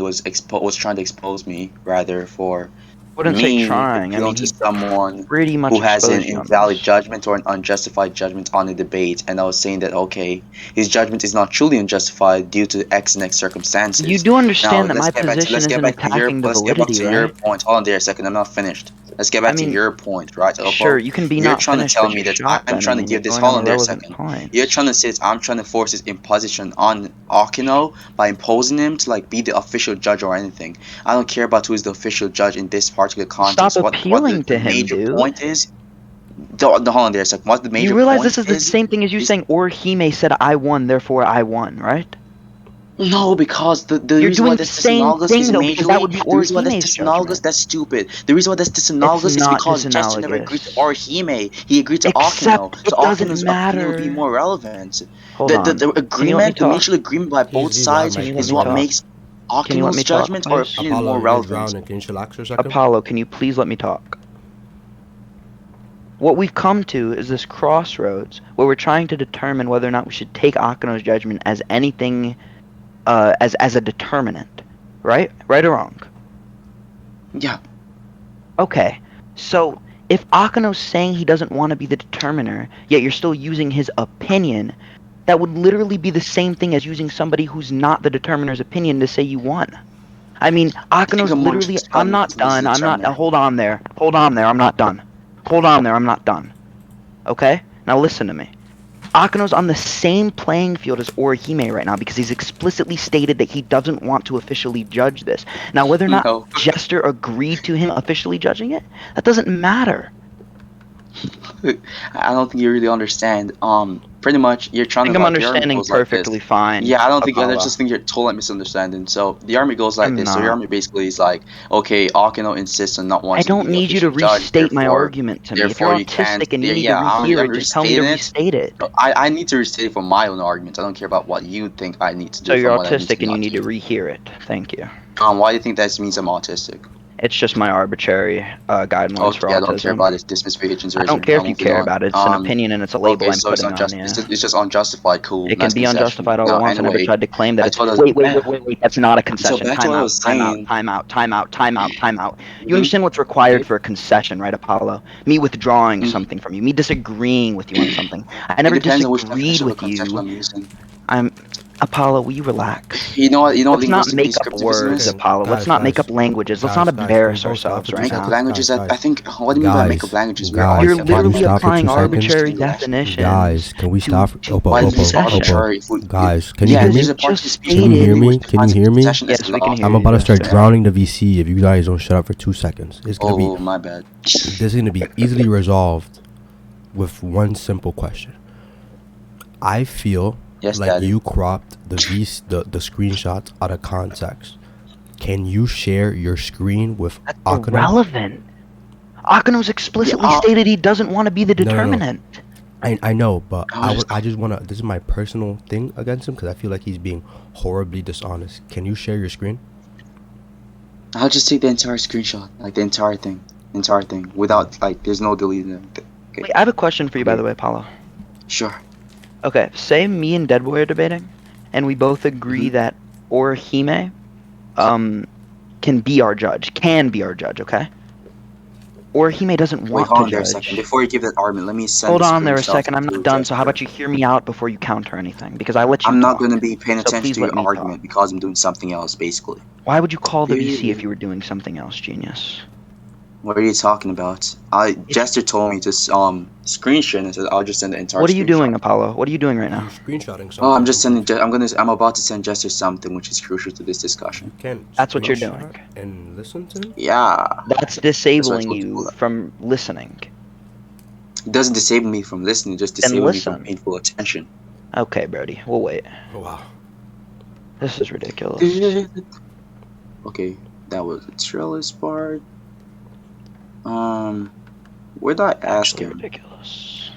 was trying to expose me rather for Wouldn't say me trying. I mean, appealing to he someone pretty much who has an exposed you on invalid this. judgment or an unjustified judgment on a debate, and I was saying that okay, his judgment is not truly unjustified due to X and X You circumstances. do Now understand that my position let's get isn't back to your attacking the validity, right? point. Hold on there a second, I'm not finished. Let's get I back to mean, your point, right, sure, Oppo? you can be You're not trying to finished, tell but me you're that I'm trying to shotgunning and you're give this. going Hold on on there a irrelevant second. You're points. trying to say I'm trying to force his imposition on Akino by imposing him to like be the official judge or anything. I don't care about who is the official judge in this particular Stop context. What appealing the to him, major dude. point is. Hold on there a second. What the You major realize this point is the same thing as you is saying, or Hime said I won, therefore I won, right? no, because the You're reason why doing the that's same disanalogous is thing, though, because that majorly would be the reason why that's Orihime's disanalogous, judgment. that's stupid. The reason why that's It's disanalogous is not because Jester never agreed to disanalogous. Orihime. He agreed to Akino. Except So it doesn't Akino's opinion would be matter. more relevant. Hold The on. Can you let me agreement, the talk? mutual agreement by both He's loud, sides Can Mike. you let He's is me what loud. talk? makes Can you let Akino's me talk, judgment or please? opinion more Apollo, you're relevant. drowning. Can you chillax for a second? Apollo, can you please let me talk? What we've come to is this crossroads where we're trying to determine whether or not we should take Akino's judgment as anything, as a determinant, right? Right or wrong? Yeah. Okay, so if Akino's saying he doesn't want to be the determiner, yet you're still using his opinion, that would literally be the same thing as using somebody who's not the determiner's opinion to say you won. I mean, I think Akino's I'm more literally. justified I'm in not using this done. I'm not. determiner. Hold on there. Hold on there. I'm not done. Hold on there. I'm not done. Okay? Now listen to me. Akino's on the same playing field as Orihime right now because he's explicitly stated that he doesn't want to officially judge this. Now, whether or not No. Jester agreed to him officially judging it, that doesn't matter. I don't think you really understand. Pretty much you're trying I to think I'm like the argument understanding goes like this. perfectly fine, Yeah, I don't think I Apollo. just think you're totally misunderstanding. So the army goes like I'm this. So your not. army basically is like, okay, Akino insists on not I wanting to be don't the need you to official judge, restate my argument to me. If you're therefore you can't. autistic and you Yeah, need to yeah, rehear I'm it, just tell me to restating it. restate it. I need to restate it for my own argument. I don't care about what you think I need to So do you're from what I need autistic to and you not need do. to rehear it. Thank you. Why do you think that means I'm autistic? It's just my arbitrary guidelines for Okay, I don't care autism. about it. Dismiss Pigeon's I don't razor. care Now if you moving care on. about it. It's an opinion and it's a label Okay, I'm so it's putting on unjust. you. It's just unjustified. Cool. It can Nice be concession. unjustified all it Now, wants. I never anyway, tried to claim that I it's. told us. Wait. That's not a So concession. back to Time what I out. was Time out. saying. Time out. Time out. Time out. Time out. You Hmm. understand what's required Okay. for a concession, right, Apollo? Me withdrawing Mhm. something from you. Me disagreeing with you on something. I It never depends on which disagreed definition of a with concession you. I'm using. I'm. Apollo, will you relax? You know what? You know what Let's not linguistic make up descriptivism words, is? Okay, Apollo. Let's guys, not make up guys, languages. Let's not guys, can we embarrass both stop ourselves for two right Make up now. seconds? languages. Guys, I guys, think. What do you mean by make up guys, languages? We're all guys, You're can we literally stop for applying 2 seconds? arbitrary English. definitions Guys, can we to stop? Oppo, Why is this Oppo, concession. Oppo. arbitrary? Guys, can you hear Because There's me? a you part of just the speech Can you hear stated. me? which Can defines you a hear me? concession as Yes, we can hear I'm you. about to Yes. start drowning the VC if you guys don't shut up for 2 seconds. It's gonna be, Oh, my bad. this is gonna be easily resolved with one simple question. I feel Yes, like Daddy. you cropped the screenshots out of context. Can you share your screen with That's Akano? irrelevant. Akino's explicitly stated he doesn't want to be the No, no, no. determinant. I know, but I was I just wanna. This is my personal thing against him because I feel like he's being horribly dishonest. Can you share your screen? I'll just take the entire screenshot, like the entire thing, without like. There's no deleting it. Okay. Wait, I have a question for you, by the way, Paulo. Sure. Okay, say me and Deadboy are debating, and we both agree that Orihime, can be our judge. Okay? Orihime doesn't Wait, want hold to on there a second. judge. Before you give that argument, let me send Hold the on there a screenshot second. I'm to not done. So how Jester. about you hear me out before you counter anything? Because I let you I'm not talk. going to be paying So attention please to let your me argument talk. because I'm doing something else, basically. Why would you call the Yeah. VC if you were doing something else, genius? What are you talking about? Jester told me to screen share and I said I'll just send the entire What are you doing, screenshot. Apollo? What are you doing right You're now? screenshotting something. Oh, I'm just sending. I'm about to send Jester something which is crucial to this discussion. You can't. That's what you're doing. screenshot and listen to him. Yeah. That's That's disabling what I told you from listening. It doesn't disable me from listening, it just Then disables me from listen. paying full attention. Okay, Brody. We'll wait. Oh wow. This is ridiculous. Okay, that was the trellis part. Where did I ask Actually him? ridiculous.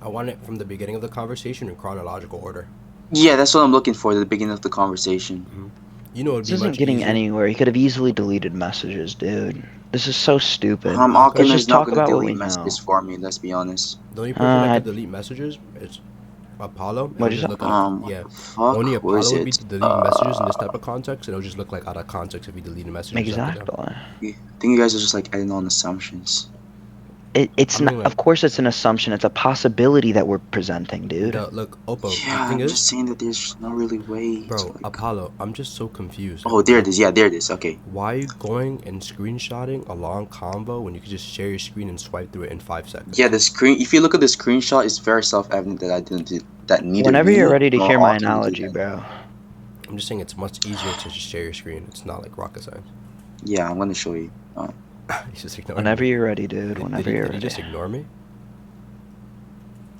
I want it from the beginning of the conversation in chronological order. Yeah, that's what I'm looking for at the beginning of the conversation. You know, it'd This be isn't much getting easier. anywhere. He could have easily deleted messages, dude. This is so stupid. Let's Akina just is not talk going to about what we delete know. messages for me, let's be honest. The only person that I- could delete messages is Apollo, it'll What'd you just say? look like yeah. What the fuck? Only Where is Apollo would be it? deleting messages in this type of context, and it'll just look like out of context if you delete a message and sent it down. Exactly. I think you guys are just like adding on assumptions. It's I not. mean, Of like, course, it's an assumption. It's a possibility that we're presenting, dude. no, look, Oppo. The Yeah, thing I'm just is, saying that there's no really way to bro, like. Apollo, I'm just so confused. Oh, there it Like, is. Yeah, there it is. Okay. why are you going and screenshotting a long convo when you could just share your screen and swipe through it in 5 seconds? Yeah, the screen. If you look at the screenshot, it's very self-evident that I didn't do that. Neither Whenever you're me ready to nor hear my Aki did analogy, that. bro. I'm just saying it's much easier to just share your screen. It's not like rocket science. Yeah, I'm gonna show you. He's just ignoring Whenever me. you're ready, dude. Whenever you're Did he ready. just ignore me?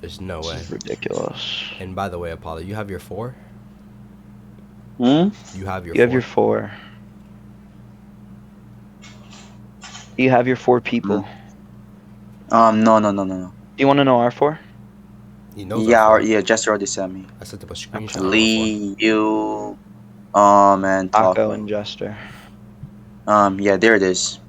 There's no way. This is ridiculous. And by the way, Apollo, you have your 4? Hmm? You have your You have 4? your 4. You have your 4 people. No. Do you want to know our 4? He knows Yeah, our 4. yeah, Jester already sent me. I sent him a screenshot Okay. of our 4. Lee, you, and Taco Taco. and Jester. Yeah, there it is.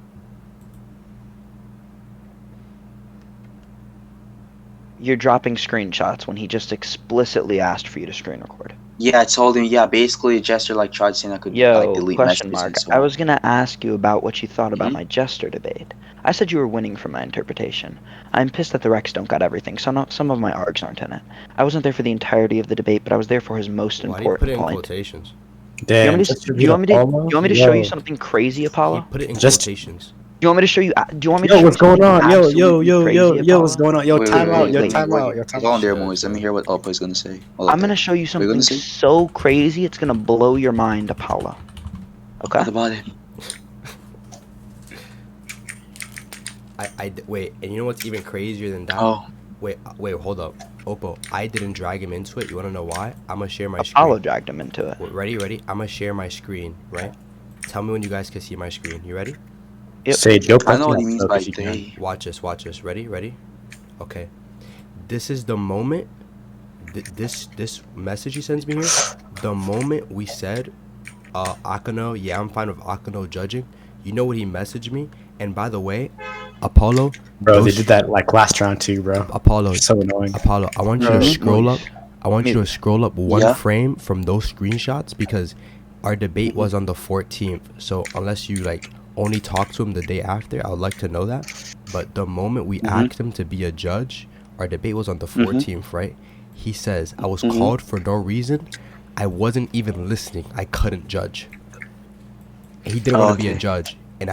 You're dropping screenshots when he just explicitly asked for you to screen record. Yeah, I told him. Yeah, basically, Jester like tried saying I could like Yo, delete question messages mark. and so I on. was gonna ask you about what you thought about Mhm. my Jester debate. I said you were winning from my interpretation. I'm pissed that the Rex don't got everything. Some of my args aren't in it. I wasn't there for the entirety of the debate, but I was there for his most Why do you put important it in point. quotations? Do you Damn, want me to? just Do you want me to? Do you want me to show you Yo, something crazy, He Apollo? put it in Just- quotations. Do you want me to show you? Do you want me to yo, show what's you going something on? Yo, absolutely crazy, what's Apollo? going on? Yo, Wait, time out, yo, let me time wait. out, yo, time Hold on out. there, Sure, Moise. Let me sure. hear what Oppo is gonna say. Hold up I'm there. gonna show you What are you gonna something say? so crazy it's gonna blow your mind, Apollo. Okay. What about it? Wait, and you know what's even crazier than that? Oh, Wait, hold up. Oppo, I didn't drag him into it. You wanna know why? I'm gonna share my Apollo screen. dragged him into it. Wait, ready? I'm gonna share my screen, right? Tell me when you guys can see my screen. You ready? Yep. Say yo, I know what he means by they. Watch this. Ready? Okay. This is the moment. This message he sends me here. The moment we said, Akano, yeah, I'm fine with Akano judging. You know what he messaged me? And by the way, Apollo, Bro, they those- did that like last round too, bro. Apollo, So annoying. Apollo, I want you No, to scroll up. Moise. I want you to scroll up one Yeah. frame from those screenshots because our debate was on the 14th. So unless you like only talk to him the day after, I would like to know that. But the moment we asked him to be a judge, our debate was on the 14th, right? He says, I was called for no reason. I wasn't even listening. I couldn't judge. He didn't want to be a Okay. judge. And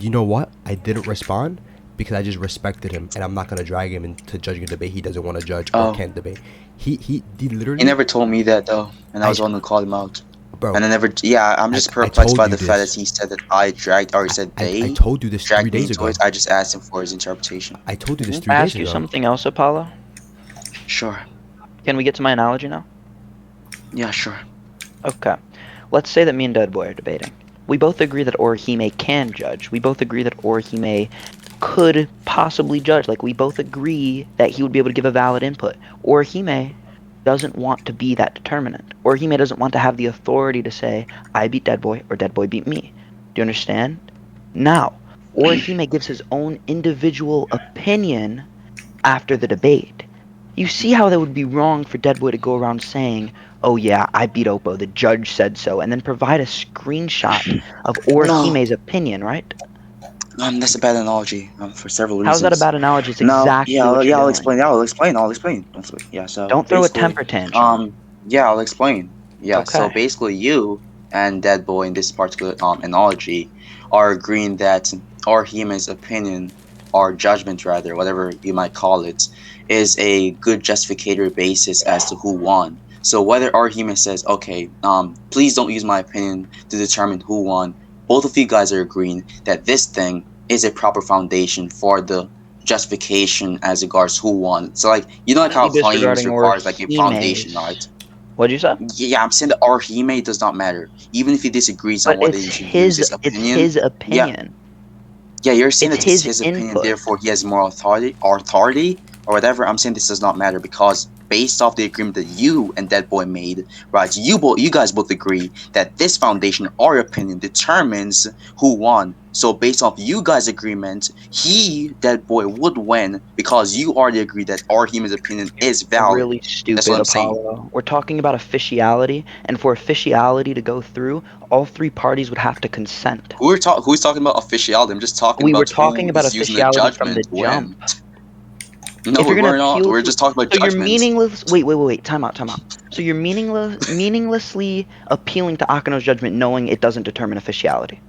you know what? I didn't respond because I just respected him. And I'm not going to drag him into judging a debate he doesn't want to judge or Oh. can't debate. He literally. He never told me that though, and I was I- the one who called him out. Bro, And I never. Yeah, I'm just I perplexed told by you the fact this. that he said that I dragged, or he said I they told you this 3 dragged me days into ago. it. I just asked him for his interpretation. I told you this Mhm. 3 I days ask you ago. something else, Apollo? Sure. Can we get to my analogy now? Yeah, sure. Okay. Let's say that me and Deadboy are debating. We both agree that Orihime can judge. We both agree that Orihime could possibly judge. Like, we both agree that he would be able to give a valid input. Orihime doesn't want to be that determinant. Orihime doesn't want to have the authority to say, I beat Deadboy or Deadboy beat me. Do you understand? Now, Orihime gives his own individual opinion after the debate. You see how that would be wrong for Deadboy to go around saying, oh yeah, I beat Oppo, the judge said so, and then provide a screenshot of Orihime's opinion, right? That's a bad analogy. For several reasons. How's that a bad analogy? It's No, exactly yeah, what you're I'll doing. explain. Yeah, I'll explain. Yeah, so Don't throw a basically, temper tantrum. yeah, I'll explain. Yeah, so Okay. basically, you and Dead Boy in this particular analogy are agreeing that Orhime's opinion or judgment, rather, whatever you might call it, is a good justificatory basis as to who won. So whether Orhime says, okay, please don't use my opinion to determine who won, both of you guys are agreeing that this thing is a proper foundation for the justification as regards who won. So like like how Only claims disregarding requires like a foundation, Orihime's. right? What'd you say? Yeah, I'm saying that Orihime does not matter. Even if he disagrees on But whether it's he should use his it's opinion. his opinion. Yeah, you're saying It's that it's his his opinion, input. therefore he has more authority. or whatever, I'm saying this does not matter because based off the agreement that you and Dead Boy made, right? You guys both agree that this foundation, our opinion, determines who won. So based off you guys' agreement, Dead Boy, would win because you already agreed that our human's opinion is valid. Really That's what stupid, I'm saying. Apollo. We're talking about officiality, and for officiality to go through, all three parties would have to consent. Who's talking about officiality? I'm just talking We were about talking who about is using the officiality from the judgment when. jump. No, If you're gonna we're not. appeal We're to, just talking about so you're judgments. meaningless. Wait. Time out. So you're meaninglessly appealing to Akano's judgment, knowing it doesn't determine officiality.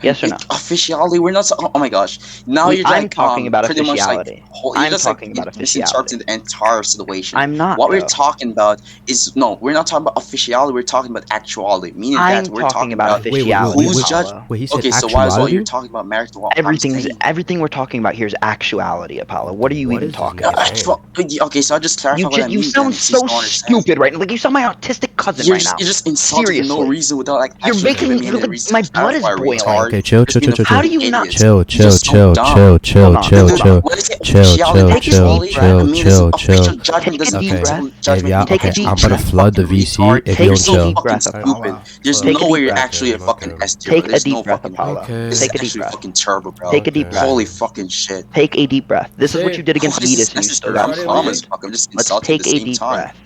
Yes or no? Officiality, we're not. Oh my gosh! Now you're I'm like talking about pretty much like officiality. you're I'm just like talking about misinterpreting officiality. the entire situation. I'm not, What we're though. talking about is no, we're not talking about officiality. We're talking about actuality, meaning that I'm we're talking talking about about officiality, who's judge. Apollo. Wait, he said Okay, so why as well you're actuality? talking about marriage to what I'm saying? Everything we're talking about here is actuality, Apollo. What are you What even is this talking man about? saying? Okay, so I'll just clarify what I You mean then, sound since you so don't understand. stupid right now. Like you sound my autistic cousin right now. You're just insulting for no Seriously. reason without like You're actually Okay. giving making me you any like reason my to blood is clarify, boiling. retard. Okay, chill, Just being a How do fucking you not? idiot. chill, You're chill, just so chill, dumb. chill, Hold on. chill, Dude, chill, when I say chill, officiality, chill, Take a deep chill, actually, breath. I chill, mean is chill, official chill. judgment Take a doesn't deep Okay, cancel breath. if judgment y'all, means Take a okay, deep I'm official. about to breath. You flood the fucking VC retard. if you You're don't Take a so chill. deep fucking breath, stupid. Apollo. There's Take a no way deep you're breath. Okay, actually a fucking okay, S tier, bro. Take a There's deep no breath, fucking way. Apollo. This is okay, Take a deep actually breath. fucking terrible, bro. Take a deep okay. breath. Holy fucking shit. Take a deep breath. This is what Say, you did Why against is Vetus, this and you still necessary? got I'm Friday, what calm you as punished. say? fuck. I'm just Let's insulting at the take a same deep time. breath.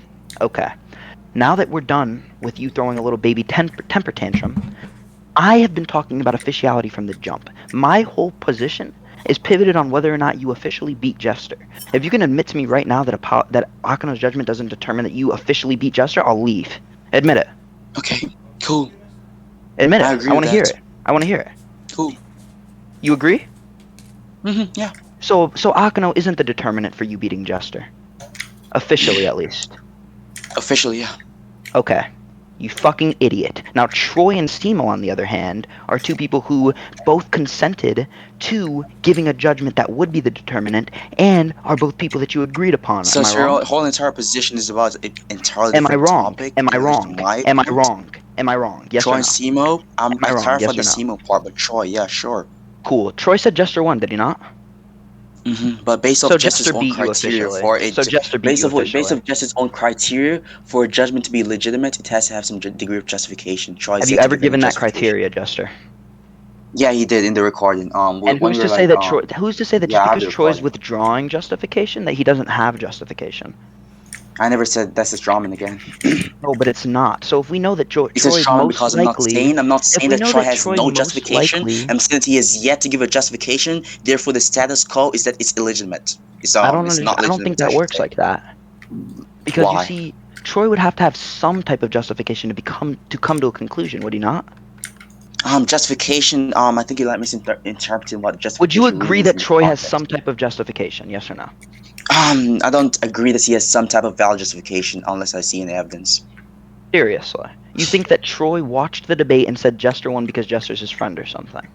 Okay. Now that we're done with you throwing a little baby temper tantrum, I have been talking about officiality from the jump. My whole position is pivoted on whether or not you officially beat Jester. If you can admit to me right now that that Akano's judgment doesn't determine that you officially beat Jester, I'll leave. Admit it. Okay, cool. Admit I it. agree I with want to hear that. it. I want to hear it. Cool. You agree? Yeah. So Akano isn't the determinant for you beating Jester. Officially, at least. Officially, yeah. Okay. You fucking idiot. Now, Troy and Simo, on the other hand, are two people who both consented to giving a judgment that would be the determinant, and are both people that you agreed upon. So Am I your wrong? whole entire position is about an entirely Am I different wrong? topic Am I in relation wrong? to my Am I point. wrong? Am I wrong? Yes Troy or and no? Simo, Am I I wrong? clarified Yes the or no? Simo part, but Troy, yeah, sure. Cool. Troy said Jester won, did he not? But based So off just his Jester own beat you criteria officially. for it, So Jester beat you based officially. off just his own criteria for a judgment to be legitimate, it has to have some degree of justification. Troy's Have you yet to ever give any given that justification. criteria, Jester? Yeah, he did in the recording. And When who's we to were say like, that Troy? Who's to say that yeah, just I have because the Troy's recording. withdrawing justification that he doesn't have justification? I never said that's his Strawman again. No, but it's not. So if we know that He says Troy Strawman most because likely, I'm not if saying we that know Troy that has Troy no most justification. likely, I'm saying that he has yet to give a justification. Therefore, the status quo is that it's illegitimate. It's not I don't think legitimate, I that should works say. like that. Because you Why? see, Troy would have to have some type of justification to come to a conclusion, would he not? Justification. I think you like misinterpreting what Would you justification agree means that in the Troy has context. some type of justification? Yes or no? I don't agree that he has some type of valid justification unless I see any evidence. Seriously, you think that Troy watched the debate and said Jester won because Jester's his friend or something?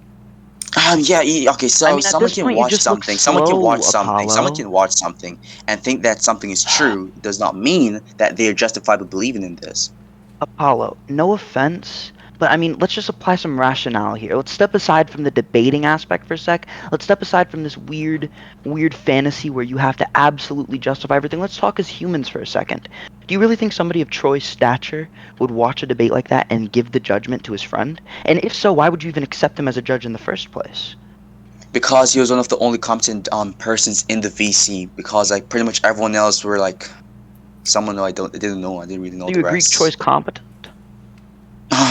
Yeah, okay, I so mean, at this point, you just look slow, someone Apollo. can watch something and think that something is true. It does not mean that they are justified by believing in this. Apollo, no offense, but I mean, let's just apply some rationale here. Let's step aside from the debating aspect for a sec. Let's step aside from this weird fantasy where you have to absolutely justify everything. Let's talk as humans for a second. Do you really think somebody of Troy's stature would watch a debate like that and give the judgment to his friend? And if so, why would you even accept him as a judge in the first place? Because he was one of the only competent persons in the VC. Because like pretty much everyone else were like someone who I didn't know. I didn't really know Do the you agree Troy's rest. competent?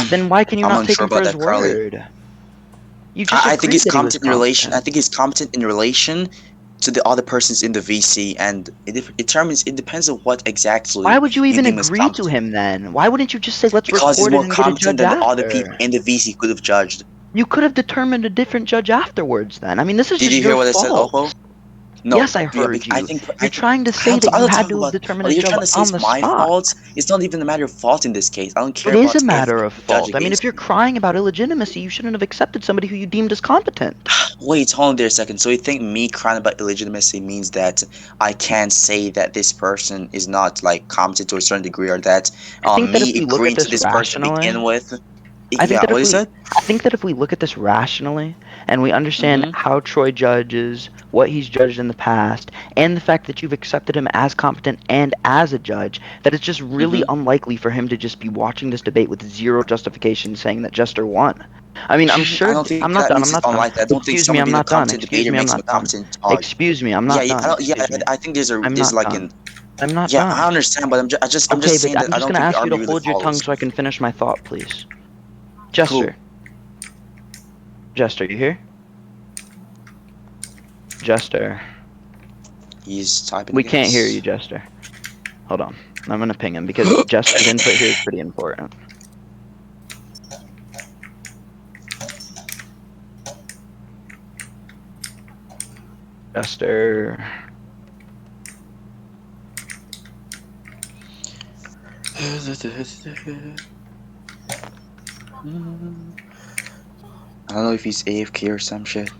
Then why can you I'm not take unsure him for about his that currently. word? You just I think agreed he's that he was competent in relation. I competent. think he's competent in relation to the other persons in the VC, and it depends on what Why exactly would you you even deem as agree to competent. him then? Why wouldn't you just say, let's Because he's record it more and get a competent judge than the other people after? in the VC could have judged. You could have determined a different judge afterwards then. I mean, this is Did just you hear your what I said, fault. Oppo? No, Yes, I yeah, heard I you. think You're trying to say that I you don't had talk to have about. determined Well, a you're judge trying to say on it's the my spot. fault. It's not even a matter of fault in this case. I don't care It is about a if matter of the judge fault. I mean, if against you're me. crying about illegitimacy, you shouldn't have accepted somebody who you deemed as competent. Wait, hold on there a second. So you think me crying about illegitimacy means that I can't say that this person is not like competent to a certain degree, or that I think that if me we look at agreeing to this this person to begin rationally, with? I think Yeah, that what if you we, said? I think that if we look at this rationally and we understand Mm-hmm. how Troy judges, what he's judged in the past, and the fact that you've accepted him as competent and as a judge, that it's just really Mm-hmm. unlikely for him to just be watching this debate with zero justification, saying that Jester won. I mean, I'm I sure. don't think I'm not that done. means I'm it's not done. unlikely. I don't think Excuse me. someone I'm being a not done. competent Excuse debater me. I'm makes him a not done. competent judge. Excuse me. I'm Yeah, not yeah, done. yeah. Excuse me. I think I'm there's not like an done. I'm not yeah. I done. understand, but I'm Okay, just but saying I'm that I just don't gonna think the ask you to argument really hold your tongue follows. so I can finish my thought, please. Cool. Jester. Jester, you here? Jester. He's typing, I We can't hear you, guess. Jester. Hold on. I'm gonna ping him because Jester's input here is pretty important. Jester. I don't know if he's AFK or some shit.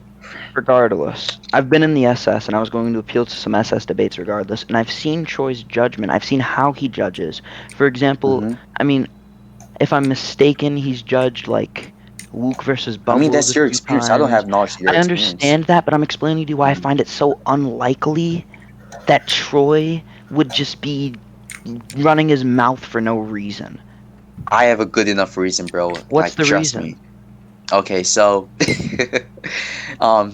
Regardless, I've been in the SS and I was going to appeal to some SS debates regardless, and I've seen Troy's judgment. I've seen how he judges. For example, Mm-hmm. I mean, if I'm mistaken, he's judged like Wook versus I mean, Bubbles that's a your few experience. I don't have times. knowledge to your I experience. understand that, but I'm explaining to you why I Mhm. find it so unlikely that Troy would just be running his mouth for no reason. I have a good enough reason, bro. What's Like, the trust me. reason? Okay, so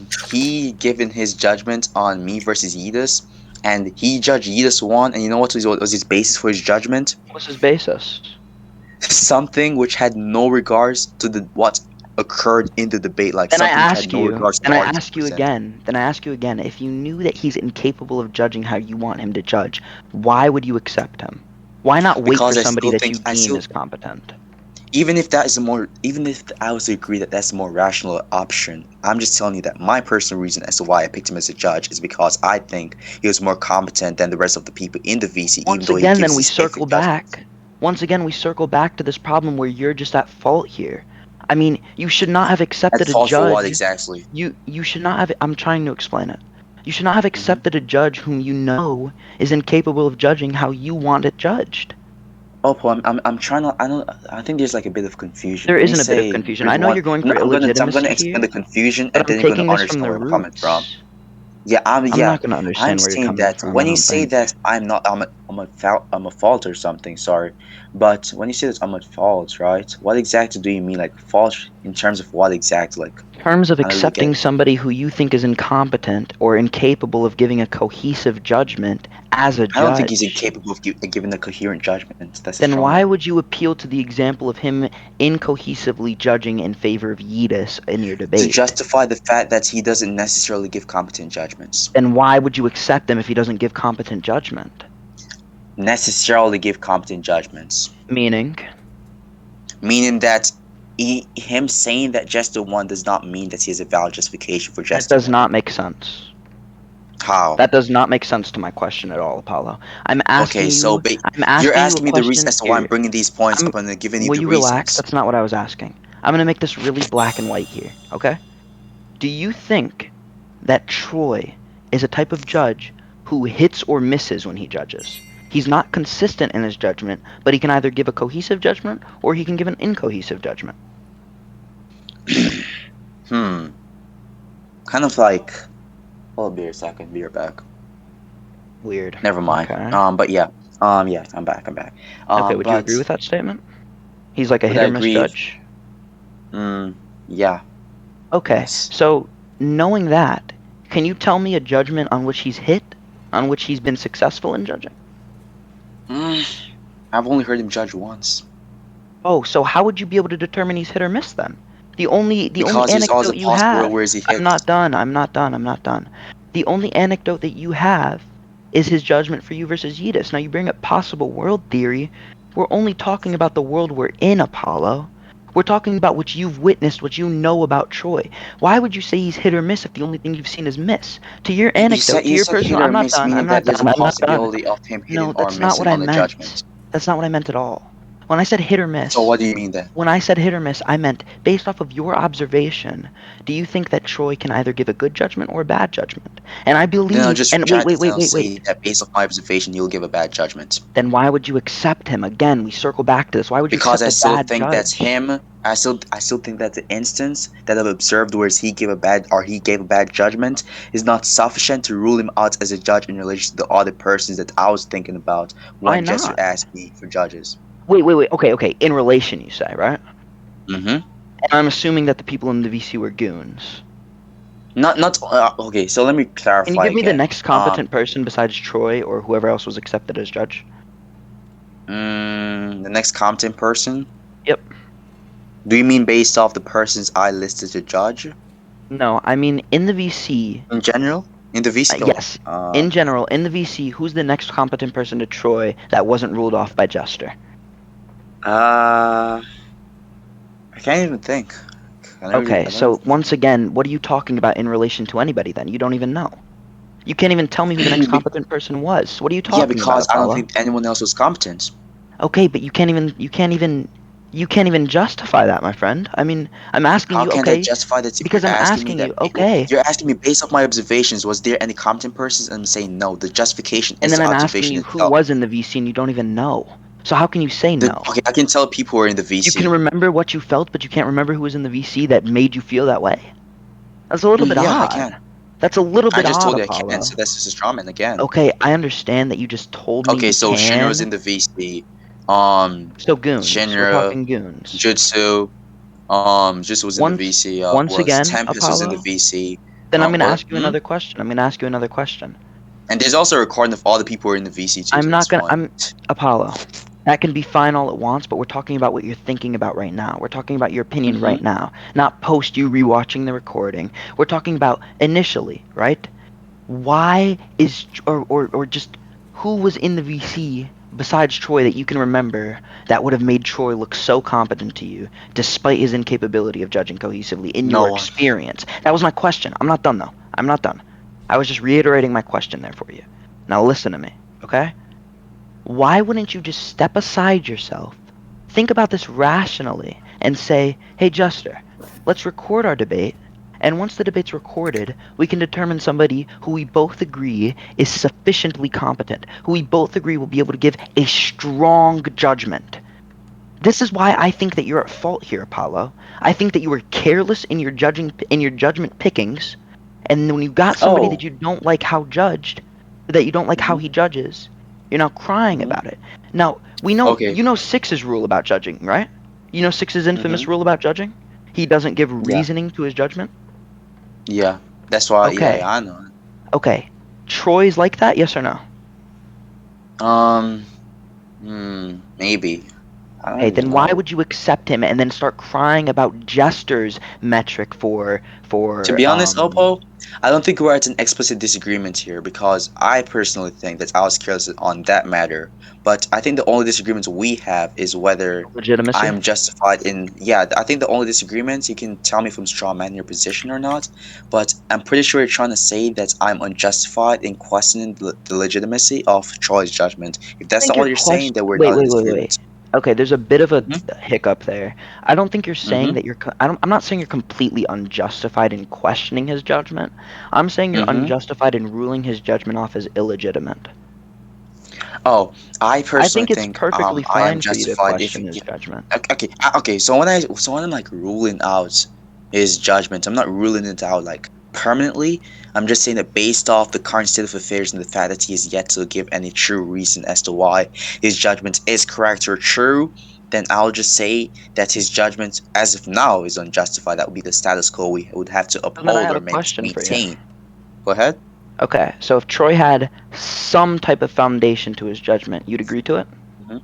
he given his judgment on me versus Yidis, and he judged Yidis won, and you know what was his basis for his judgment? What's his basis? Something which had no regards to the what occurred in the debate, like Then I something which had ask no you, regards to then the I argument ask you presented. again, then I ask you again, if you knew that he's incapable of judging how you want him to judge, why would you accept him? Why not wait for Because somebody that you I deem still is competent? even if that is a more even if I was to agree that that's a more rational option, I'm just telling you that my personal reason as to why I picked him as a judge is because I think he was more competent than the rest of the people in the VC, even Once though he again, then gives we his iffy circle judgments. back. Once again, we circle back to this problem where you're just at fault here. I mean, you should not have At accepted a fault for what judge. exactly? You should not have. I'm trying to explain it. You should not have Hmm. accepted a judge whom you know is incapable of judging how you want it judged. Oppo, I'm trying to. I think there's like a bit of confusion There when you isn't a bit of say confusion. there's I know one. you're going for I'm gonna illegitimacy explain the here, confusion, but and I'm then you're gonna taking this from understand the where I'm coming from. roots. I'm Yeah. not going to I'm understand where you're saying coming that from, I when you don't say think. that I'm a fault or something, sorry, but when you say that I'm at fault, right? What exactly do you mean, like fault in terms of what exactly? Like In terms of I don't really get accepting it. somebody who you think is incompetent or incapable of giving a cohesive judgment as a I don't think he's judge, incapable of giving a coherent judgment. That's a then strong why word. would you appeal to the example of him incohesively judging in favor of Yeetus in your To debate? justify the fact that he doesn't necessarily give competent judgments. Then why would you accept him if he doesn't give competent judgment? Necessarily give competent judgments. Meaning, Meaning that him saying that Jester won does not mean that he has a valid justification for that Jester does winning. not make sense. How? That does not make sense to my question at all, Apollo. I'm Okay, asking so you. I'm you're asking you a asking me the reason question as to why I'm here. bringing these points I'm. up and then giving you Will the you relax? reasons. That's not what I was asking. I'm gonna make this really black and white here. Okay? Do you think that Troy is a type of judge who hits or misses when he judges? He's not consistent in his judgment, but he can either give a cohesive judgment or he can give an incohesive judgment. Hmm. Kind of like. Hold be a second. Be right back. Weird. Never mind. Okay. But yeah. Yeah. I'm back. I'm back. Okay, would you agree But with that statement? He's like a would hit I or miss agree? judge? Yeah. Okay, Yes. so knowing that, can you tell me a judgment on which he's hit, on which he's been successful in judging? Mm, I've only heard him judge once. Oh, so how would you be able to determine he's hit or miss then? The only Because there's always a anecdote you possible have. where is he I'm hit. not done. I'm not done. I'm not done. The only anecdote that you have is his judgment for you versus Yeetus. Now you bring up possible world theory. We're only talking about the world we're in, Apollo. We're talking about what you've witnessed, what you know about Troy. Why would you say he's hit or miss if the only thing you've seen is miss? To your anecdote, to You your said hit personal, or I'm not miss, done. I'm meaning that not there's a done. I'm not done. possibility of him hitting No, or that's not what missing I on the meant. judgment. That's not what I meant at all. When I said hit or miss, So what do you mean then? when I said hit or miss, I meant based off of your observation, do you think that Troy can either give a good judgment or a bad judgment? And I Then I'll believe, just and try to wait. say that based on my observation, you'll give a bad judgment. Then why would you accept him? Again, we circle back to this. Why would you Because accept I a still bad think that's judge? him. I still think that the instance that I've observed where he gave a bad judgment is not sufficient to rule him out as a judge in relation to the other persons that I was thinking about Why when Jester not? asked me for judges. Wait. Okay. In relation, you say, right? Mm-hmm. And I'm assuming that the people in the VC were goons. Not okay. So let me Can you clarify give me the again. next competent person besides Troy or whoever else was accepted as judge? The next competent person. Yep. Do you mean based off the persons I listed to judge No, I mean in the VC. in general? In the VC? Oh, Yes. In general, in the VC, who's the next competent person to Troy that wasn't ruled off by Jester? I can't even think. Okay, I don't so once again, what are you talking about in relation to anybody then? You don't even know. You can't even tell me who the next even. competent person was. What are you Yeah, talking about, because I don't Apollo? think anyone else was competent. Okay, but you can't even justify that, my friend. I mean, I'm asking How you, can that okay, justify that if because I'm asking you, okay, you're asking me based off my observations, was there any competent persons? And I'm saying no. The justification and is then the I'm asking observation you who itself. was in the VC and you don't even know. So how can you say no? Okay, I can tell people who are in the You can VC. remember what you felt, but you can't remember who was in the VC that made you feel that way? That's a little bit Yeah, I odd. can. That's a little I bit just odd, told you I can, Apollo. so that's just a straw man again. Okay, I understand that you just told me Okay, you so Shinra was in can. the VC. Um, So goons. We're Shinra, talking goons. Jutsu, Jutsu was in the Once VC. once Who else? again, Tempest was in the Apollo, VC. then I'm gonna What? ask you another question. I'm gonna ask you another question. And there's also a recording of all the people who are in the VC too, I'm so not that's gonna fine. I'm Apollo. That can be fine all at once, but we're talking about what you're thinking about right now. We're talking about your opinion Mm-hmm. right now, not post you rewatching the recording. We're talking about initially, right? Why is or just who was in the VC besides Troy that you can remember that would have made Troy look so competent to you despite his incapability of judging cohesively in No your one. experience? That was my question. I'm not done though. I'm not done. I was just reiterating my question there for you. Now listen to me, okay? Why wouldn't you just step aside yourself, think about this rationally, and say, hey, Juster, let's record our debate, and once the debate's recorded, we can determine somebody who we both agree is sufficiently competent, who we both agree will be able to give a strong judgment. This is why I think that you're at fault here, Apollo. I think that you were careless in your judgment pickings, and when you got somebody Oh. that you don't like how judged, that you don't like how Mm-hmm. he judges, you're now crying Mm-hmm. about it. Now, we know Okay. you know Six's rule about judging, right? You know Six's Mm-hmm. infamous rule about judging? He doesn't give Yeah. reasoning to his judgment. Yeah. That's why. Yeah. Okay. I know. Okay. Troy's like that, yes or no? Um. Maybe. I don't Okay, even then why know. would you accept him and then start crying about Jester's metric To for be honest, Oppo, I don't think we're at an explicit disagreement here because I personally think that I was careless on that matter. But I think the only disagreement we have is whether legitimacy? I'm justified in. Yeah, I think the only disagreement, you can tell me if I'm straw man your position or not, but I'm pretty sure you're trying to say that I'm unjustified in questioning the legitimacy of Troy's judgment. If I that's think not what your you're saying, question. then we're Wait, not in wait, wait, wait. disagreement. Okay, there's a bit of a Mm-hmm. hiccup there. I don't think you're saying Mm-hmm. that I'm not saying you're completely unjustified in questioning his judgment. I'm saying you're Mm-hmm. unjustified in ruling his judgment off as illegitimate. Oh, I I personally think it's think perfectly I am fine for you to justified if question his yeah, judgment. okay. So when I'm like ruling out his judgment, I'm not ruling it out like permanently. I'm just saying that based off the current state of affairs and the fact that he is yet to give any true reason as to why his judgment is correct or true, then I'll just say that his judgment as of now is unjustified. That would be the status quo we would have to And then I uphold have or a question for you. maintain. Go ahead. Okay, so if Troy had some type of foundation to his judgment, you'd agree to it? Mhm.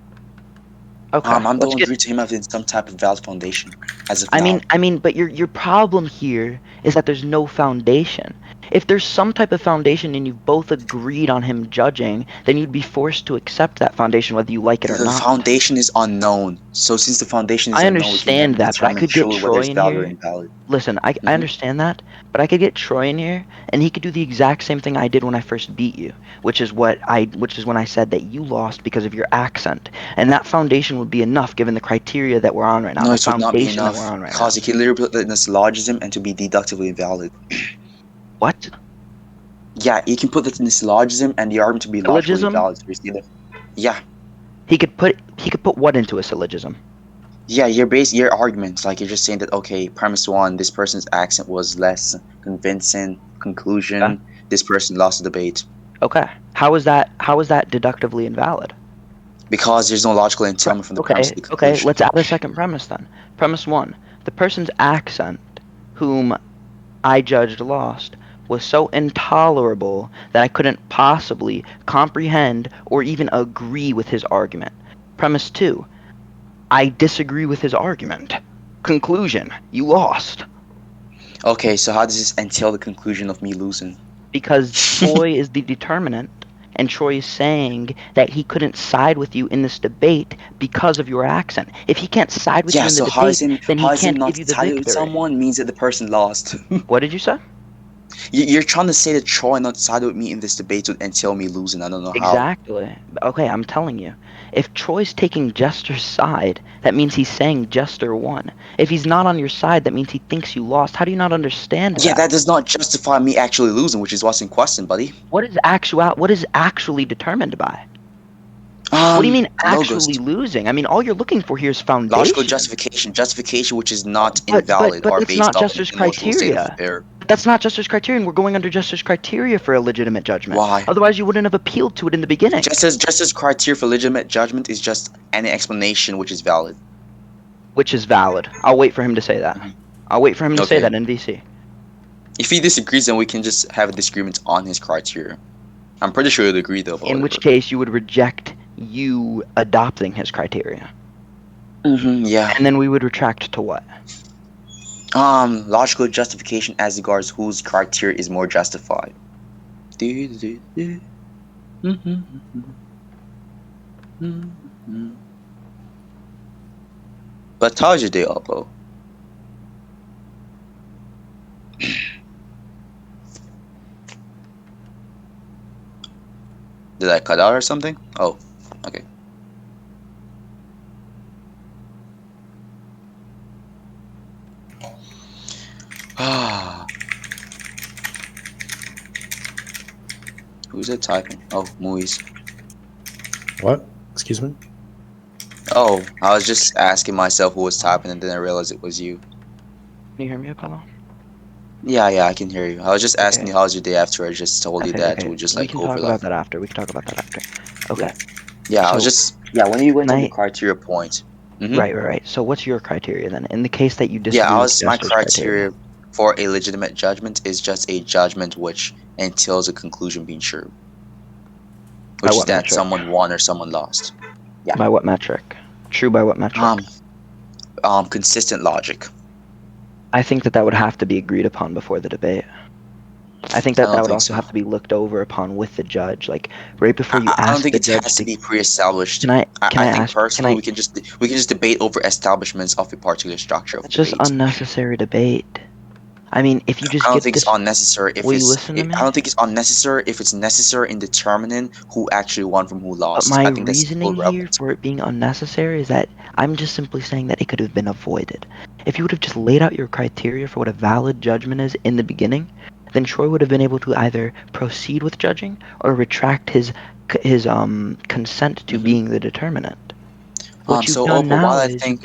Okay, I let's don't get. agree to him having some type of valid foundation as of I mean, now. I mean, but your problem here is that there's no foundation. If there's some type of foundation and you've both agreed on him judging, then you'd be forced to accept that foundation whether you like it or The not. foundation is unknown. So since the foundation is I unknown, we can never understand that, but I determine could get truly whether Troy it's in valid or here. invalid. Listen, I Hmm. understand that, but I could get Troy in here, and he could do the exact same thing I did when I first beat you, which is when I said that you lost because of your accent, and that foundation would be enough given the criteria that we're on right now, No, the it would not be foundation that we're enough on right now. because you can literally put it in a syllogism and to be deductively invalid. What? Yeah, you can put it in a syllogism and the argument to be logically Syllogism? valid. So it's either, yeah, He could put what into a syllogism? yeah, your arguments like you're just saying that okay, premise one, this person's accent was less convincing. Okay. Conclusion, this person lost the debate Okay. How is that deductively invalid? because there's no logical entailment from the premise to Okay, the okay, conclusion. let's add a second premise then. Premise one, the person's accent, whom I judged lost, was so intolerable that I couldn't possibly comprehend or even agree with his argument. Premise two, I disagree with his argument. Conclusion, you lost. Okay, so how does this entail the conclusion of me losing? Because Troy is the determinant, and Troy is saying that he couldn't side with you in this debate because of your accent. If he can't side with you Yeah, in the so debate, then he how is him can't not give you the sided with victory. someone means that the person lost? What did you say? You're trying to say that Troy not sided with me in this debate would entail me losing. I don't know how. Exactly. Okay, I'm telling you. If Troy's taking Jester's side, that means he's saying Jester won. If he's not on your side, that means he thinks you lost. How do you not understand Yeah, that? that does not justify me actually losing, which is what's in question, buddy. What is actually determined by? What do you mean Logos, actually losing? I mean, all you're looking for here is logical foundation. justification which is not But invalid or that's based not off an Jester's emotional state of criteria. affair. That's not Jester's criterion. We're going under Jester's criteria for a legitimate judgment. Why? Otherwise, you wouldn't have appealed to it in the beginning. Just as criteria for legitimate judgment is just any explanation which is valid. Which is valid. I'll wait for him to say that. Mhm. I'll wait for him to say Okay. that in VC. If he disagrees, then we can just have a disagreement on his criteria. I'm pretty sure he'd agree though, but In which whatever. case you would reject you adopting his criteria. Yeah. And then we would retract to what? Logical justification as regards whose criteria is more justified. But how's your day, Oppo? Did I cut out or something? Oh, okay. Ah, who's that typing? Oh, movies. What? Excuse me? Oh, I was just asking myself who was typing, and then I realized it was you. Can you hear me, Apollo? Yeah, I can hear you. I was just asking Okay. you how's your day after I just told you that Okay. we just We like can talk overlap. about that after. Okay. Yeah, I was So, just when you went on the tonight, criteria point. right. So what's your criteria then? In the case that you Yeah, disagree with my Jester's criteria criteria. for a legitimate judgment is just a judgment which entails a conclusion being true, By which is what that metric? someone won or someone lost. Yeah. By what metric? True by what metric? Consistent logic. I think that would have to be agreed upon before the debate. I think I that don't would think also so. have to be looked over upon with the judge, like right before you I don't ask think the it judge has to to. be pre-established. Can I I think ask? Can personally I? we can just debate over establishments of a particular structure of That's just debate. unnecessary debate. I mean, if you just I don't get think it's this, unnecessary if will you it's. listen to I me? don't think it's unnecessary if it's necessary in determining who actually won from who But lost. my I think that's reasoning here irrelevant. for it being unnecessary is that I'm just simply saying that it could have been avoided. If you would have just laid out your criteria for what a valid judgment is in the beginning, then Troy would have been able to either proceed with judging or retract his consent to Hmm. being the determinant. What you've So done Opal, while now I is think,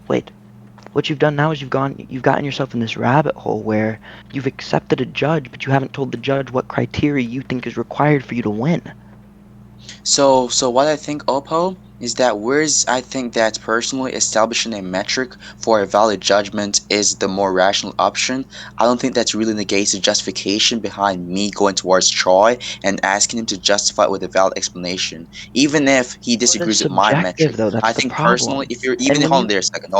wait. What you've done now is you've gotten yourself in this rabbit hole where you've accepted a judge, but you haven't told the judge what criteria you think is required for you to win. So what I think, Oppo, is that I think that personally establishing a metric for a valid judgment is the more rational option. I don't think that really negates the justification behind me going towards Troy and asking him to justify it with a valid explanation, even if he Well, it is disagrees with my subjective, metric. though. I That's the think personally, problem. if you're And even when hold on you there a second,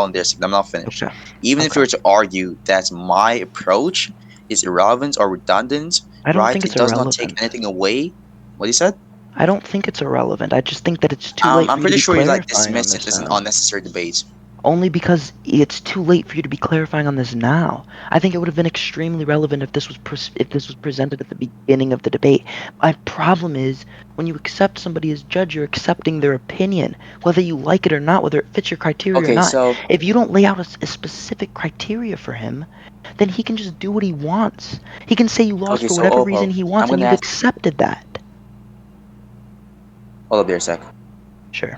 I'm not finished. okay, Even if you okay, were to argue that my approach is irrelevant or redundant, I don't right? think It it's does not take irrelevant. anything away. What you said? I don't think it's irrelevant. I just think that it's too late I'm for you to pretty be sure you like clarifying on dismiss this it as an now. unnecessary debate. Only because it's too late for you to be clarifying on this now. I think it would have been extremely relevant if this was presented at the beginning of the debate. My problem is when you accept somebody as judge, you're accepting their opinion, whether you like it or not, whether it fits your criteria or Okay, not. so If you don't lay out a specific criteria for him, then he can just do what he wants. He can say you lost okay, for so whatever reason Oppo, he I'm wants, and gonna you've ask. accepted that. Hold up there a sec. Sure.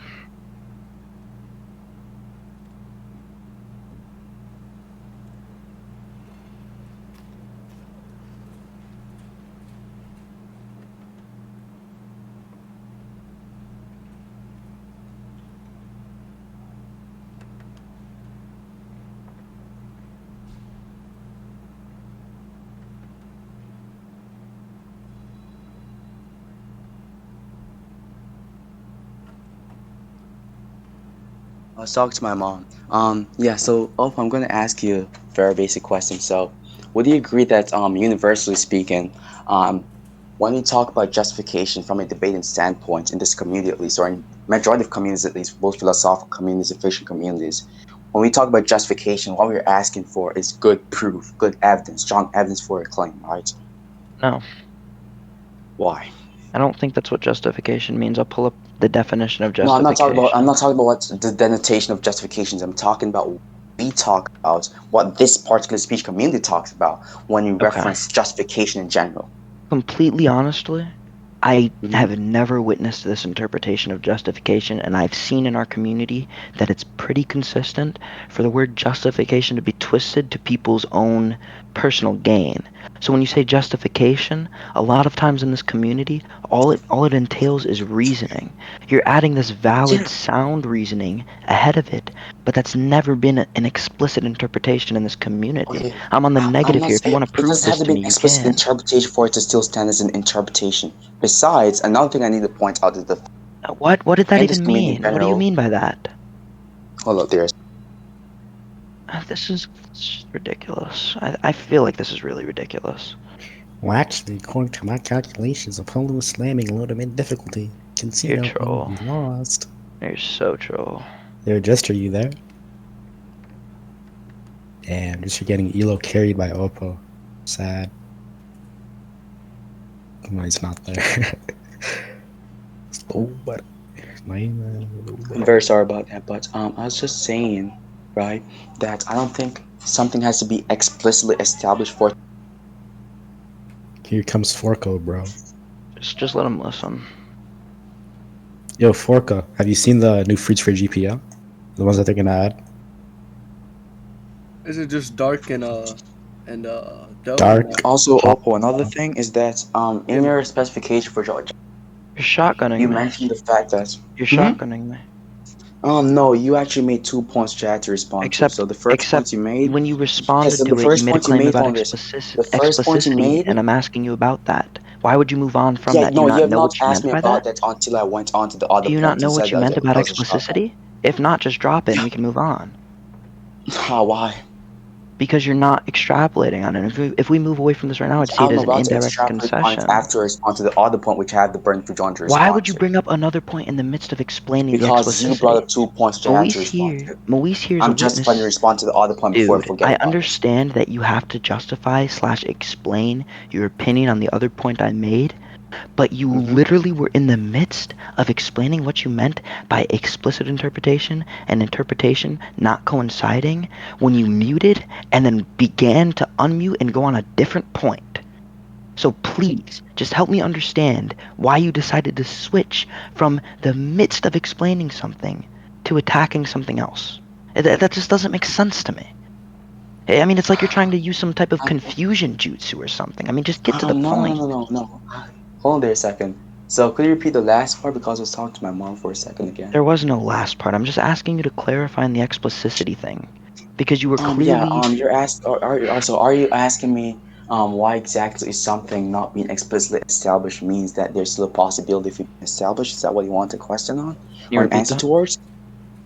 I was talking to my mom. Yeah. So Oppo, I'm gonna ask you a very basic question. So, would you agree that universally speaking, when we talk about justification from a debating standpoint in this community at least, or in majority of communities at least, both philosophical communities and fiction communities, when we talk about justification, what we're asking for is good proof, good evidence, strong evidence for a claim, right? No, Why? I don't think that's what justification means. I'll pull up the definition of No, I'm not talking about. I'm justification. not talking about what the denotation of justifications. I'm talking about what we talk about, what this particular speech community talks about when you Okay. reference justification in general. Completely honestly, I Hmm. have never witnessed this interpretation of justification, and I've seen in our community that it's pretty consistent for the word justification to be twisted to people's own personal gain. So when you say justification, a lot of times in this community, all it entails is reasoning. You're adding this valid, Yeah. sound reasoning ahead of it, but that's never been an explicit interpretation in this community. Okay. I'm on the I'm negative not here. If you saying want to it prove doesn't have this to to be me, an you explicit can. interpretation for it to still stand as an interpretation. Besides, another thing I need to point out is the What did that in this even community in mean? What do you general. mean by that? Hold up, there. This is ridiculous. I feel like this is really ridiculous. Well, actually, according to my calculations, opponent was slamming low to mid difficulty. You're Casino troll. he lost. You're so troll. There, Jester, you there? Damn, just for getting Elo carried by Oppo. Sad. No, he's not there. Oh, but I'm very sorry about that, but I was just saying, right, that I don't think something has to be explicitly established for. here comes Forco, bro. Just let him listen. Yo, Forco, have you seen the new fruits for GPO? The ones that they're gonna add? Is it just dark and dough and Dark, Also, hot. Oppo, another thing is that in yeah, your specification for Georgia, You're shotgunning you me. mentioned the fact that. You're Mhm. shotgunning me. No, you actually made 2 points to had to respond to. Except So the first except point you made, when you yes, responded the to it, you first made a point you claim made about on this, the first point you explicitity, made, and I'm asking you about that. Why would you move on from yeah, that? Do you no, you not have know not what you asked meant me by about that? that until I went on to the other Do you not point. You know what said you that meant about that was a shot point. explicitity? If not, just drop it and we can move on. Why? Because you're not extrapolating on it. If we move away from this right now, I'd see it I'm as an about to indirect extrapolate on it concession. after I respond to the other point, which I have the burden for John to Why respond would you to. bring up another point in the midst of explaining the Because you brought explicitity? up 2 points which I had to respond to. Maurice here is a I'm justifying to witness. respond to the other point before I Dude, forget I about this. understand that you have to justify / explain your opinion on the other point I made, but you Hmm. literally were in the midst of explaining what you meant by explicit interpretation and interpretation not coinciding when you muted and then began to unmute and go on a different point. So please, just help me understand why you decided to switch from the midst of explaining something to attacking something else. That just doesn't make sense to me. I mean, it's like you're trying to use some type of confusion jutsu or something. I mean, just get to the No, no, point. no, no, no. Hold on there a second. So could you repeat the last part because I was talking to my mom for a second again? There was no last part. I'm just asking you to clarify on the explicitity thing. Because you were Yeah. clearly. You're asked. Are you asking me why exactly something not being explicitly established means that there's still a possibility if it can establish? Is that what you want a question on Can you or an repeat answer that? towards?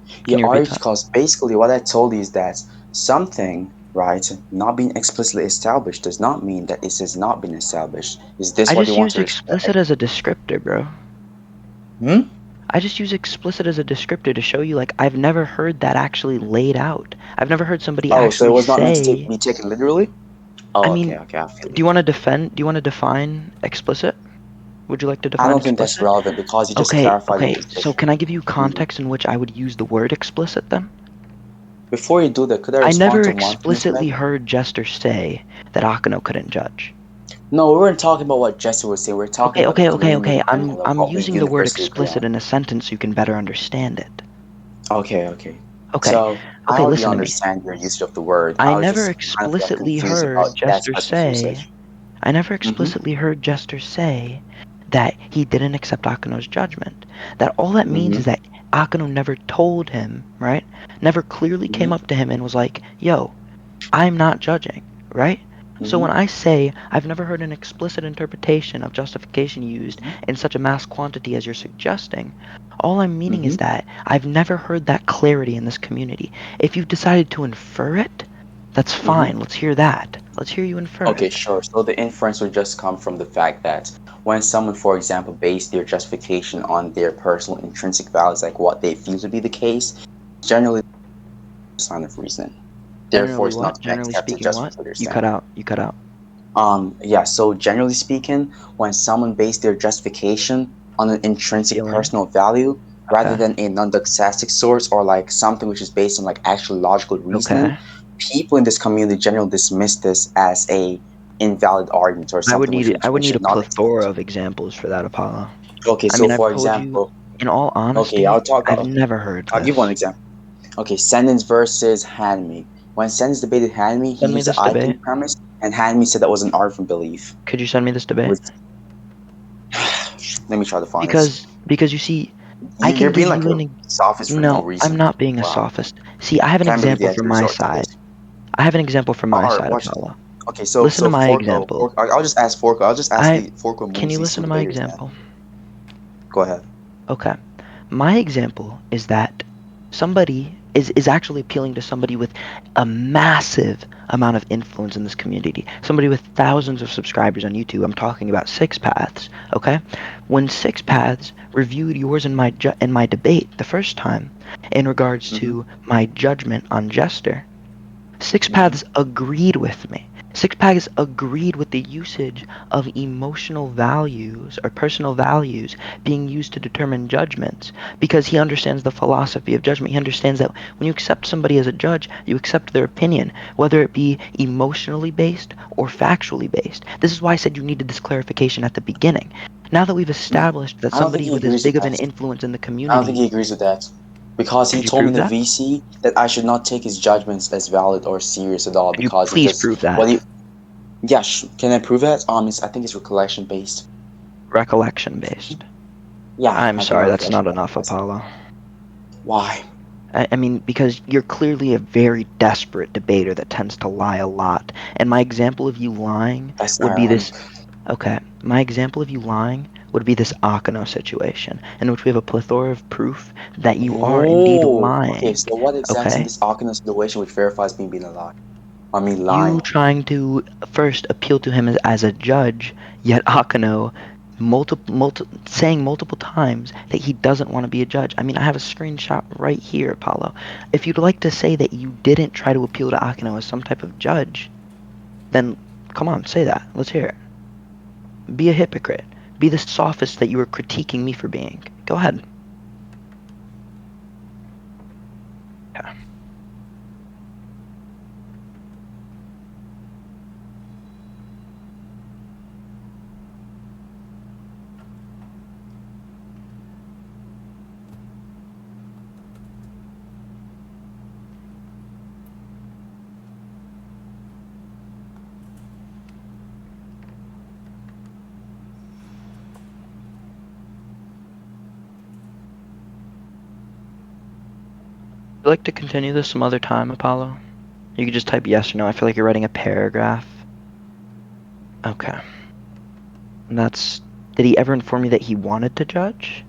Can Yeah, you are repeat you? that? Because basically what I told you is that something right? Not being explicitly established does not mean that it has not been established. Is this I what you just want used to? explicit as a descriptor, bro. Hmm? I just use explicit as a descriptor to show you, like, I've never heard that actually laid out. I've never heard somebody Oh, so it actually was not meant to say. be taken literally? I Oh, okay, mean, okay, I feel do you. you want to defend? Do you want to define explicit? Would you like to I define don't think that's explicit? relevant because you just Okay, clarified your okay. So position. can I give you Mhm. context in which I would use the word explicit then? Before you do that, could I I respond never to one thing you said? explicitly heard Jester say that Akano couldn't judge. No, we weren't talking about what Jesse was saying. We're talking Okay, about the okay, okay, community okay. in general, of I'm what we using the word universally agree explicit on. in a sentence so you can better understand it. Okay, okay. Okay, So I okay. already Listen to me. understand your usage of the word. I I was never just kind of like explicitly confused heard about that Jester type of say. usage. I never Mm-hmm. explicitly heard Jester say that he didn't accept Akano's judgment. That all that means Mm-hmm. is that Akano never told him, right? Never clearly came Mm-hmm. up to him and was like, "Yo, I'm not judging," right? So Mm-hmm. when I say I've never heard an explicit interpretation of justification used in such a mass quantity as you're suggesting, all I'm meaning Mm-hmm. is that I've never heard that clarity in this community. If you've decided to infer it, that's Mm-hmm. fine. Let's hear that. Let's hear you infer Okay, it. sure. So the inference would just come from the fact that when someone, for example, base their justification on their personal intrinsic values, like what they feel to be the case, generally a sign of reason. Therefore, Generally it's not what? an Generally accepted speaking judgment what? for their You cut standard. out. You cut out. Yeah, so generally speaking, when someone base their justification on an intrinsic Feeling. personal value rather Okay. than a non-doxastic source or like something which is based on like actual logical reasoning, Okay. people in this community generally dismiss this as a invalid argument or something which I would we need a should not plethora accept. of examples for that, Apollo. Okay, I so mean, I've for told you, example, in all okay, honesty, I've okay, never heard I'll give one this. example. Okay, Sentence versus Hanmi. When Sentence debated Hanmi, he Send me used the this I debate. think premise, and Hanmi said that was an art from belief. Could you send me this debate? Which, let me try to find this. Because you see, I can You're being give like you a sophist for no no, I'm reason. not being a Wow. sophist. See, I have an Can't believe you example had to from my resort to this. side. I have an example from my Alright, side, watch. Apollo. Okay, Listen to so my Forko, example. I'll just ask Forko. I'll just ask I the Forko Can moves you these two listen to my debaters, man. example? Go ahead. Okay. My example is that somebody is actually appealing to somebody with a massive amount of influence in this community. Somebody with thousands of subscribers on YouTube. I'm talking about Six Paths, okay? When Six Paths reviewed yours and my debate the first time in regards Mm-hmm. to my judgment on Jester, Six Mm-hmm. Paths agreed with me. Six Paths agreed with the usage of emotional values or personal values being used to determine judgments because he understands the philosophy of judgment. He understands that when you accept somebody as a judge, you accept their opinion, whether it be emotionally based or factually based. This is why I said you needed this clarification at the beginning. Now that we've established that I don't think somebody he with as agrees with big of an that. influence in the I don't think community, he agrees with that. Because he could you told me prove in the that? VC that I should not take his judgments as valid or serious at all Could you because he please just prove what that? he yeah, can I prove that? I think it's recollection based. Recollection based. Yeah, I'm I think sorry, our that's reflection not enough, based. Apollo. Why? I mean, because you're clearly a very desperate debater that tends to lie a lot. And my example of you lying That's would be ironic. this. Okay, my example of you lying would be this Akano situation, in which we have a plethora of proof that you are indeed Oh, okay. lying. So what exactly in Okay? this Akina situation which verifies me being a lie? I mean, You lying. trying to first appeal to him as a judge, yet Akano saying multiple times that he doesn't want to be a judge. I mean, I have a screenshot right here, Apollo. If you'd like to say that you didn't try to appeal to Akano as some type of judge, then come on, say that. Let's hear it. Be a hypocrite. Be the sophist that you were critiquing me for being. Go ahead. Yeah. Would you like to continue this some other time, Apollo? You could just type yes or no. I feel like you're writing a paragraph. Okay. And that's. Did he ever inform you that he wanted to judge?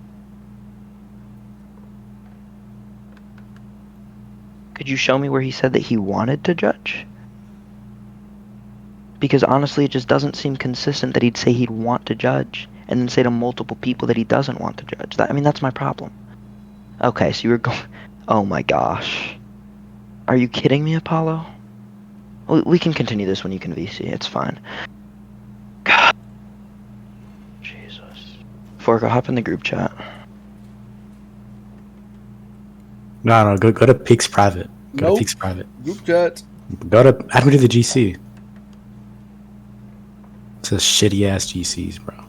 Could you show me where he said that he wanted to judge? Because honestly, it just doesn't seem consistent that he'd say he'd want to judge and then say to multiple people that he doesn't want to judge. I mean, that's my problem. Okay, so you were going. Oh my gosh. Are you kidding me, Apollo? We can continue this when you can VC. It's fine. God. Jesus. Forko, hop in the group chat. No, go to Peaks Private. Go to Nope. Peaks Private. Group chat. Add me to the GC. It's a shitty ass GCs, bro.